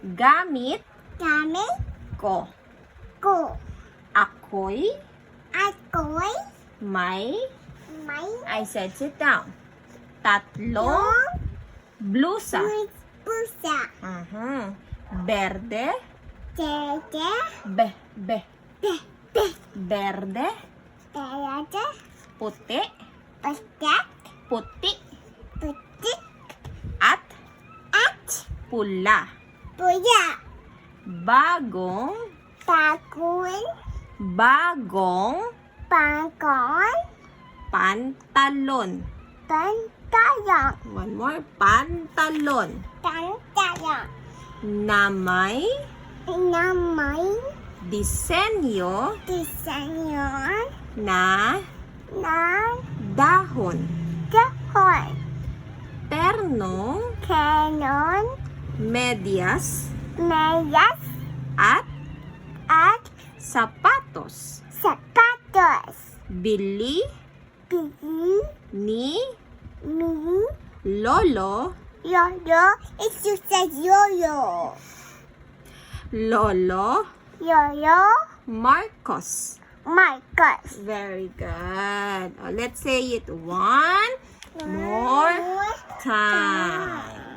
Gamit Gamit ko. ko. Ako'y Ako'y may, may I said sit down. Tatlong blusa. pusa. Berde, Dede. be, Be. berde, Dede. puti, Patak. puti, Putik. at At. pula. Puya. Bagong, Bagong. bagong Bagong. pantalon. Pantalon. One more, pantalon. Pantalon. Na may Na may disenyo disenyo na na dahon. dahon. Ternong Canon. medyas Mayas. at At sapatos. sapatos. Bili Bili. ni Mi. Lolo, Yoyo. It's just a yo-yo. Lolo Yo-yo. Marcos. Marcos. Very good. Let's say it one more time.